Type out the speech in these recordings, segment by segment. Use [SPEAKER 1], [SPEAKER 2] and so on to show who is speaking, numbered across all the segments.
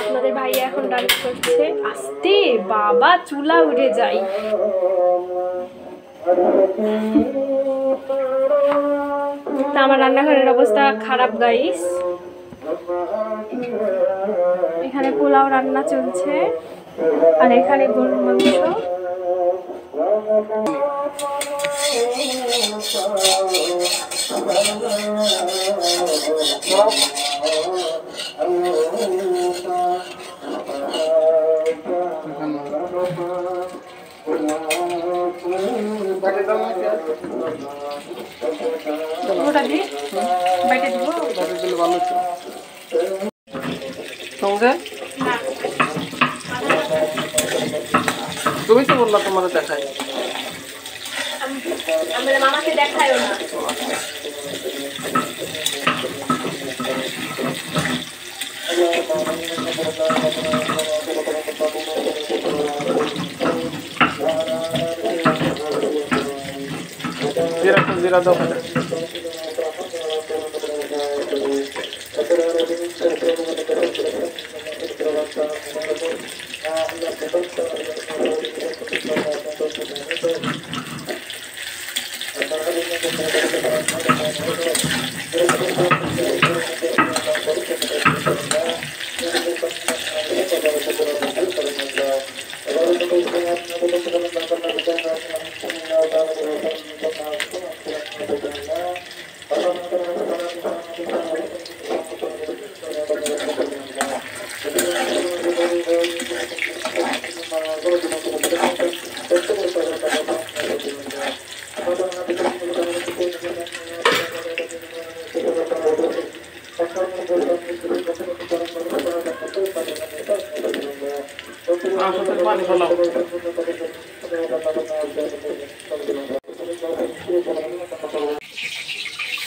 [SPEAKER 1] আপনাদের ভাইয়া এখন রান্না করছে। আস্তে বাবা, চুলা উঠে যায়। আমার রান্নাঘরের অবস্থা খারাপ গাইস। এখানে পোলাও রান্না চলছে আর এখানে গরুর মাংস। ওটা দিয়ে বাইটে দিব, বাইটে দিলে ভালো হতো। সঙ্গে তুমি তো বললা তোমার দেখাই, আমরা মামাকে দেখায়ও না। জিরা দাও।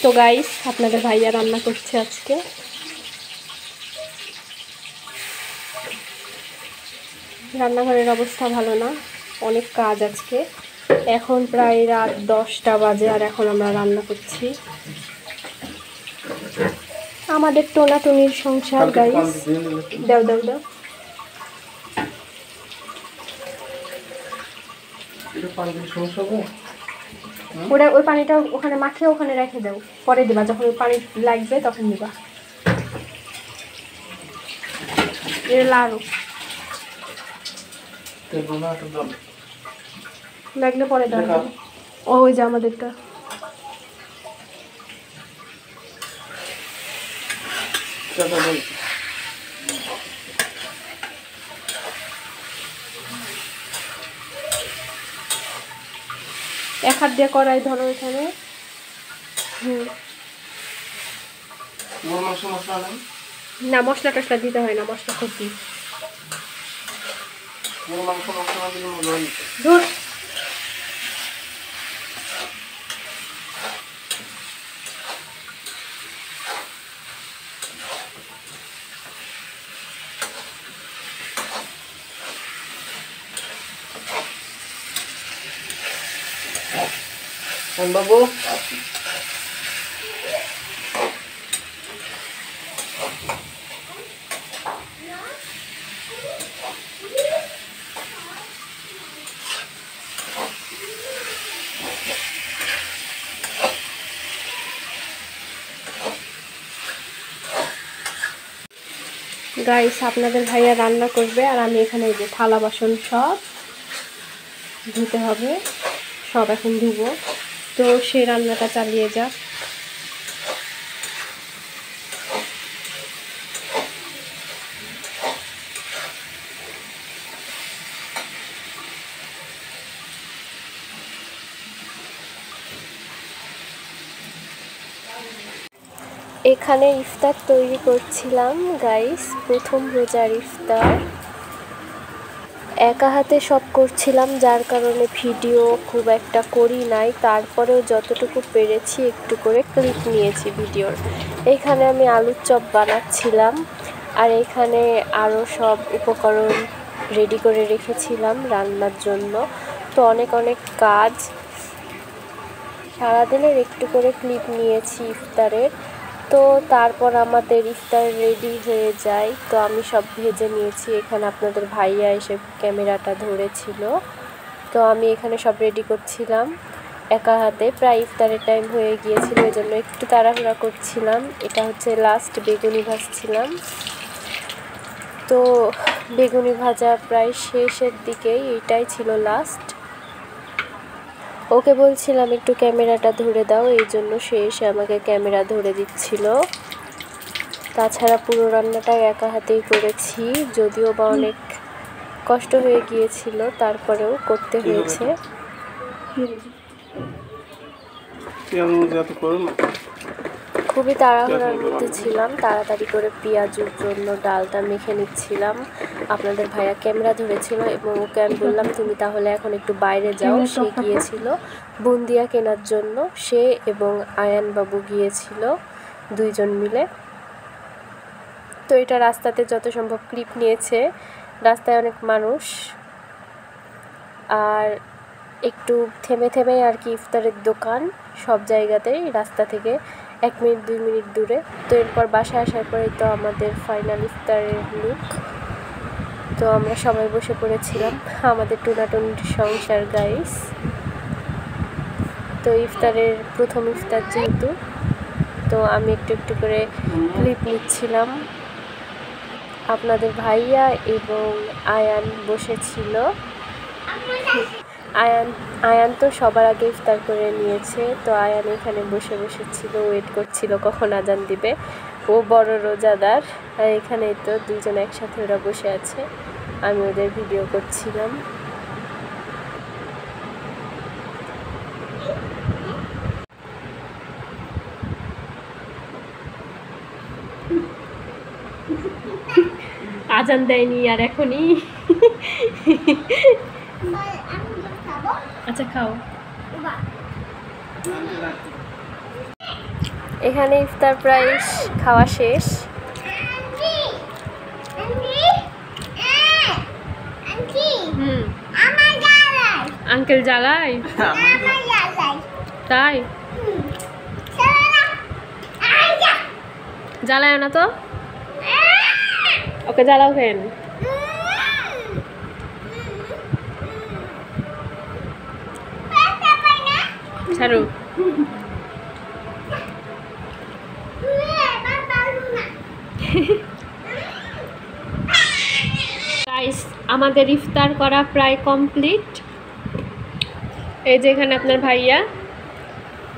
[SPEAKER 1] তো গাইস, আপনাদের ভাইয়া রান্না করছে আজকে। রান্নাঘরের অবস্থা ভালো না, অনেক কাজ আজকে। এখন প্রায় রাত 10টা বাজে আর এখন আমরা রান্না করছি। আমাদের টোনাটুনির সংসার গাইস। দাও দাও দাও। ওটা ওই পানিটা ওখানে মাখিয়ে ওখানে রেখে দাও, পরে দিবা, যখন ওই পানি লাগবে তখন দিবা। লাড়ু লাগলে পরে দাও। ওই যে আমাদেরটা এক হাত দিয়ে কড়াই ধরো এখানে। না, মশলা টসলা দিতে হয় না, মশলা ক্ষতি। বাবু গাইস, আপনাদের ভাইয়া রান্না করবে আর আমি এখানে যে থালা বাসন সব ধুতে হবে, সব এখন ধুবো। তো সে রান্নাটা চালিয়ে যাক। এখানে ইফতার তৈরি করছিলাম গাইস, প্রথম রোজার ইফতার। একা হাতে সব করছিলাম, যার কারণে ভিডিও খুব একটা করি নাই। তারপরেও যতটুকু পেরেছি একটু করে ক্লিপ নিয়েছি ভিডিওর। এখানে আমি আলুর চপ বানাচ্ছিলাম আর এখানে আরও সব উপকরণ রেডি করে রেখেছিলাম রান্নার জন্য। তো অনেক অনেক কাজ, সারাদিনের একটু করে ক্লিপ নিয়েছি ইফতারের। তো তারপর আমাদের ইফতার রেডি হয়ে যায়। তো আমি সব ভেজে নিয়েছি। এখানে আপনাদের ভাইয়া এসে ক্যামেরাটা ধরেছিল। তো আমি এখানে সব রেডি করছিলাম একা হাতে। প্রায় ইফতারের টাইম হয়ে গিয়েছিল, এই জন্য একটু তাড়াহুড়া করছিলাম। এটা হচ্ছে লাস্ট বেগুনি ভাজছিলাম। তো বেগুনি ভাজা প্রায় শেষের দিকেই, এইটাই ছিল লাস্ট। ওকে বলছিলাম একটু ক্যামেরাটা ধরে দাও, এই জন্য সে এসে আমাকে ক্যামেরা ধরে দিচ্ছিল। তাছাড়া পুরো রান্নাটা একা হাতেই করেছি, যদিও বা অনেক কষ্ট হয়ে গিয়েছিল, তারপরেও করতে হয়েছে। খুবই তাড়াহুড়ার মধ্যে ছিলাম, তাড়াতাড়ি করে পেঁয়াজুর জন্য ডালটা মেখে নিচ্ছিলাম। আপনাদের ভাইয়া ক্যামেরা ধরেছিল এবং ওকে আমি বললাম তুমি তাহলে এখন একটু বাইরে যাও। সে গিয়েছিল বুন্দিয়া কেনার জন্য, সে এবং আয়ান বাবু গিয়েছিল দুইজন মিলে। তো এটা রাস্তাতে যত সম্ভব ক্লিপ নিয়েছে। রাস্তায় অনেক মানুষ, আর একটু থেমে থেমে আর কি ইফতারের দোকান সব জায়গাতেই, রাস্তা থেকে 1 মিনিট 2 মিনিট দূরে। তো এরপর বাসায় আসার পরে তো আমাদের ফাইনাল ইফতারের লুক। তো আমরা সবাই বসে পড়েছিলাম, আমাদের টুনাটুনির সংসার গাইস। তো ইফতারের প্রথম ইফতার যেহেতু, তো আমি একটু একটু করে ক্লিপ নিচ্ছিলাম। আপনাদের ভাইয়া এবং আয়ান বসেছিল। আয়ান তো সবার আগে ইফতার করে নিয়েছে। তো আয়ান এখানে বসে বসেছিল, ওয়েট করছিল কখন আজান দিবে। ও বড় রোজাদার। আর এখানে তো দুজন একসাথে ওরা বসে আছে, আমি ওদের ভিডিও করছিলাম। আজান দেয়নি আর এখনই। আচ্ছা খাও। এখানে ইফতার প্রায় খাওয়া শেষ। আঙ্কেল জ্বালায়, তাই জ্বালায় না তো, ওকে জ্বালাও কেন? ছাড়ো। গাইস, আমাদের ইফতার করা প্রায় কমপ্লিট। এই যে এখানে আপনার ভাইয়া,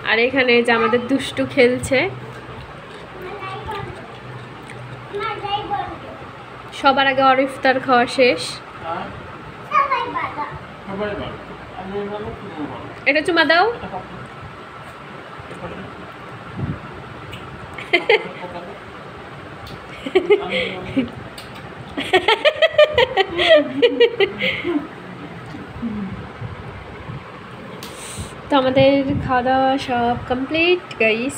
[SPEAKER 1] আর এখানে যে আমাদের দুষ্টু খেলছে। সবার আগে ওর ইফতার খাওয়া শেষ। এটা চুমা দাও। তো আমাদের খাওয়া দাওয়া সব কমপ্লিট গাইস।